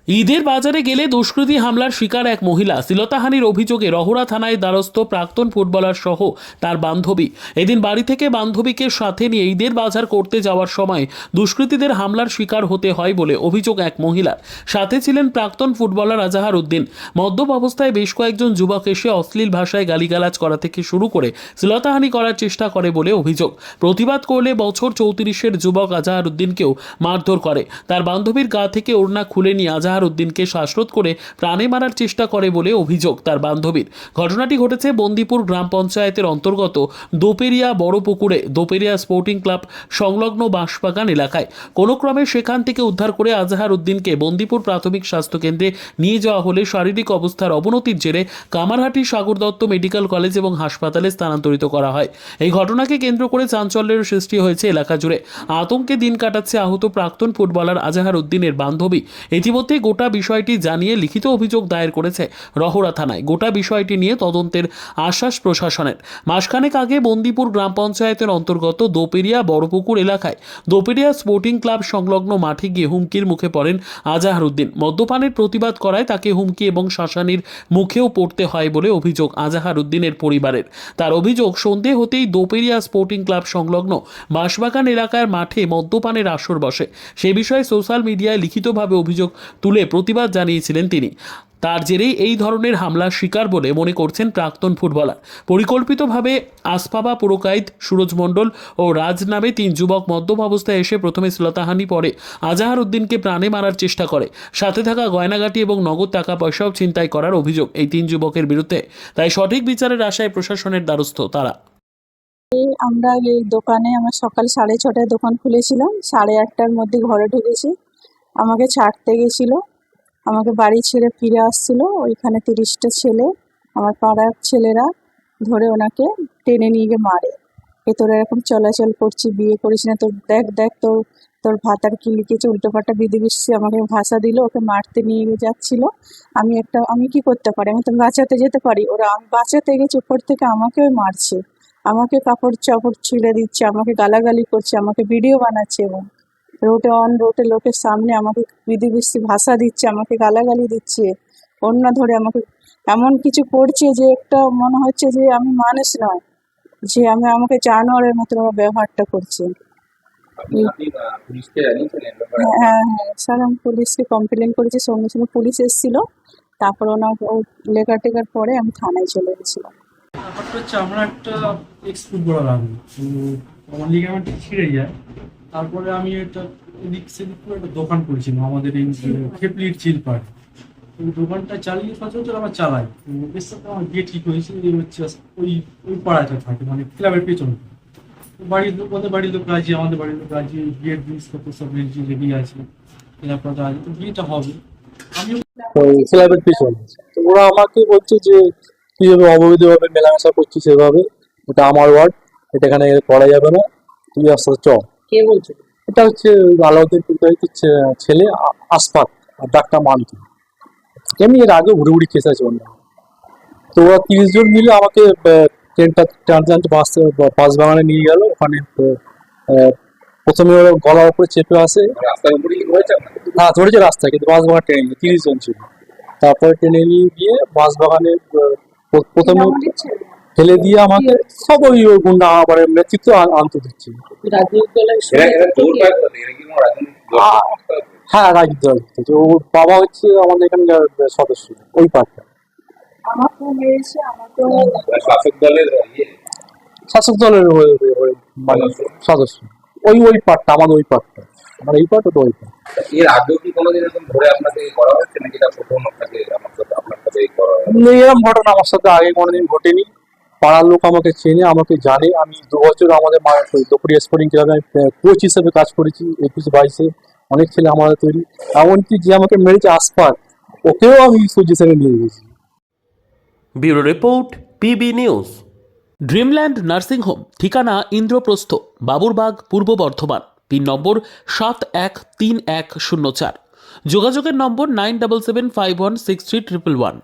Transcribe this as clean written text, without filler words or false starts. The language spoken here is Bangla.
ঈদের বাজারে গেলে দুষ্কৃতী হামলার শিকার এক মহিলা। শ্লীলতাহানির অভিযোগে রহুরা থানায় দ্বারস্থ প্রাক্তন ফুটবলার সহ তার বান্ধবী। এদিন বাড়ি থেকে বান্ধবীকে সাথে নিয়ে ঈদের বাজার করতে যাওয়ার সময় দুষ্কৃতীদের হামলার শিকার হতে হয় বলে অভিযোগ এক মহিলার। সাথে ছিলেন প্রাক্তন ফুটবলার আজাহার উদ্দিন। মদ্যপ অবস্থায় বেশ কয়েকজন যুবক এসে অশ্লীল ভাষায় গালিগালাজ করা থেকে শুরু করে শ্লীলতাহানি করার চেষ্টা করে বলে অভিযোগ। প্রতিবাদ করলে বছর 34-এর যুবক আজাহার উদ্দিনকেও মারধর করে। তার বান্ধবীর গা থেকে ওড়না খুলে নিয়ে আজাহার উদ্দিনকে শ্বাসরোধ করে প্রাণে মারার চেষ্টা করে বলে অভিযোগ তার বান্ধবীর। ঘটনাটি ঘটেছে বন্দিপুর গ্রাম পঞ্চায়েতের অন্তর্গত দোপেরিয়া বড়পুকুরে দোপেরিয়া স্পোর্টিং ক্লাব সংলগ্ন বাঁশবাগান এলাকায়। কোনো ক্রমে সেখান থেকে উদ্ধার করে আজাহার উদ্দিনকে বন্দিপুর প্রাথমিক স্বাস্থ্যকেন্দ্রে নিয়ে যাওয়া হলে শারীরিক অবস্থার অবনতির জেরে কামারহাটি সাগর দত্ত মেডিকেল কলেজ এবং হাসপাতালে স্থানান্তরিত করা হয়। এই ঘটনাকে কেন্দ্র করে চাঞ্চল্যের সৃষ্টি হয়েছে এলাকা জুড়ে। আতঙ্কে দিন কাটাচ্ছে আহত প্রাক্তন ফুটবলার আজাহার উদ্দিনের বান্ধবী। ইতিমধ্যে গোটা বিষয়টি জানিয়ে লিখিত অভিযোগ দায়ের করেছে রহুরা থানায়। গোটা বিষয়টি নিয়ে তদন্তের আশ্বাস প্রশাসনের। মাসখানেক আগে বন্দিপুর গ্রাম পঞ্চায়েতের অন্তর্গত দোপেরিয়া বড়পুকুর এলাকায় দোপেরিয়া স্পোর্টিং ক্লাব সংলগ্ন মাঠে গিয়ে হুমকির মুখে পড়েন আজাহার উদ্দিন। মদ্যপানের প্রতিবাদ করায় তাকে হুমকি এবং শাসানির মুখেও পড়তে হয় বলে অভিযোগ আজাহার উদ্দিনের পরিবারের। তার অভিযোগ, সন্ধে হতেই দোপেরিয়া স্পোর্টিং ক্লাব সংলগ্ন বাঁশবাগান এলাকার মাঠে মদ্যপানের আসর বসে। সে বিষয়ে সোশ্যাল মিডিয়ায় লিখিতভাবে অভিযোগ তুলে প্রতিবাদ জানিয়েছিলেন তিনি। তার জেরেই এই ধরনের হামলার শিকার বলে মনে করছেন প্রাক্তন ফুটবলার। পরিকল্পিতভাবে আসফাবা পুরকাইত, সুরজ মণ্ডল ও রাজ নামে 3 যুবক মদ্যপ অবস্থায় এসে প্রথমে শ্লীলতাহানি, পরে আজাহার উদ্দিনকে প্রাণে মারার চেষ্টা করে। সাথে থাকা গয়নাগাটি এবং নগদ টাকা পয়সাও ছিনতাই করার অভিযোগ এই 3 যুবকের বিরুদ্ধে। তাই সঠিক বিচারের আশায় প্রশাসনের দ্বারস্থ তারা। আমরা এই দোকানে আমার সকাল 6:30টায় দোকান খুলেছিলাম। 8:30টার মধ্যে ঘরে ঢুকেছি। আমাকে ছাড়তে গেছিল, আমাকে বাড়ি ছেড়ে ফিরে আসছিল। ওইখানে 30টা ছেলে, আমার পাড়ার ছেলেরা ধরে ওনাকে টেনে নিয়ে গিয়ে মারে। তোরা এরকম চলাচল করছি, বিয়ে করিস না, তোর দেখ দেখ তোর তোর ভাতার কি লিখেছে, উল্টোপাল্টা বিধিবিষি আমাকে ভাষা দিল। ওকে মারতে নিয়ে যাচ্ছিল। আমি কি করতে পারি, আমি তো বাঁচাতে যেতে পারি। আমি বাঁচাতে গেছি, উপর থেকে আমাকেও মারছে, আমাকে কাপড় চাপড় ছিঁড়ে দিচ্ছে, আমাকে গালাগালি করছে, আমাকে ভিডিও বানাচ্ছে এবং রোডে লোকের সামনে আমাকে বিধিবিষি ভাষা দিচ্ছে, আমাকে গালাগালি দিচ্ছে, ওড়না ধরে আমাকে এমন কিছু করছে যে একটা মনে হচ্ছে যে আমি মানুষ নয়, যে আমাকে জানোয়ারের মতো আমার ব্যবহারটা করছে। হ্যাঁ, স্যার, আমি পুলিশকে কমপ্লেন করেছি। সঙ্গে সঙ্গে পুলিশ এসেছিল। তারপর লেখা টেকার পরে আমি থানায় চলে গেছিলাম। ব্যাপারটা হচ্ছে, আমরা একটা এক্স ফুটবলার, আমি তো আমার লিগামেন্ট ছিঁড়ে যায়। তারপরে আমি একটা এদিক সেদিক করে একটা দোকান করেছিলাম আমাদের এই খেপলির চিলপাড়। ওই দোকানটা চালিয়ে সচরাচর আমরা চালাই। এর সাথে আমার বিয়ে ঠিক হয়েছে। এই হচ্ছে ওই পাড়াটা থাকে, মানে ক্লাবের পেছনে। ওদের বাড়ির লোক রাজি, আমাদের বাড়ির লোক রাজি, বিয়ের জিনিসপত্র সব রেডি আছে, কেনাকাটা আছে, তো বিয়েটা হবে। আমি ক্লাবের পিছনে, তো ওরা আমাকে বলছে যে তুই যেভাবে অবৈধভাবে মেলামেশা করছিস সেভাবে, এটা আমার ওয়ার্ড, এটা এখানে করা যাবে না, তুই আস্তে আস্তে চ। কে বলছে? এটা হচ্ছে আলাউদ্দিন ছেলে আসফাক আর ডাক্তার মান্তি। এমনি এর আগেও ঘুরে ঘুরি কেস আছে অন্য। তো ওরা 30 জন মিলে আমাকে ট্রেনটা টানতে বাঁশবাগানে নিয়ে গেল। ওখানে প্রথমে ওরা গলার উপরে চেপে আসে, হ্যাঁ ধরেছে রাস্তায়, কিন্তু বাঁশবাগান ট্রেনে নিয়ে 30 জন ছিল। তারপরে টেনে নিয়ে গিয়ে বাঁশবাগানে প্রথমে ফেলে দিয়ে আমাকে সব ওই গুন্ডা আবার নেতৃত্ব আনতে দিচ্ছে। হ্যাঁ, রাজনীতি রাজনীতি। তো ওর বাবা হচ্ছে আমাদের এখানকার সদস্য, ওই পার্টটা শাসক দলের মানে সদস্য। ওই পার্টটা আমাদের, ওই পার্টটা আমার এই পার্ট, ওটা ওই পার্ট। এর আগেও কি কোনোদিন এরকম ধরে আপনাকে করা হচ্ছে নাকি এটা প্রথম আপনাকে আপনার সাথে করা হয়? এরকম ঘটনা আমার সাথে আগে কোনোদিন ঘটেনি। পাড়ার লোক আমাকে চেনে, আমাকে জানে। আমি 2 বছর আমাদের দোপেরিয়া স্পোর্টিং ক্লাবে আমি কোচ হিসেবে কাজ করেছি। 21-22-এ অনেক ছেলে আমাদের তৈরি। এমনকি যে আমাকে মেরেছে আসফাক, ওকেও আমি কোচ হিসেবে নিয়ে গেছি। Bureau report, PB news. Dreamland nursing home, ঠিকানা ইন্দ্রপ্রস্থ, বাবুরবাগ, পূর্ব বর্ধমান। পিন নম্বর 713104। যোগাযোগের নম্বর 9775163111।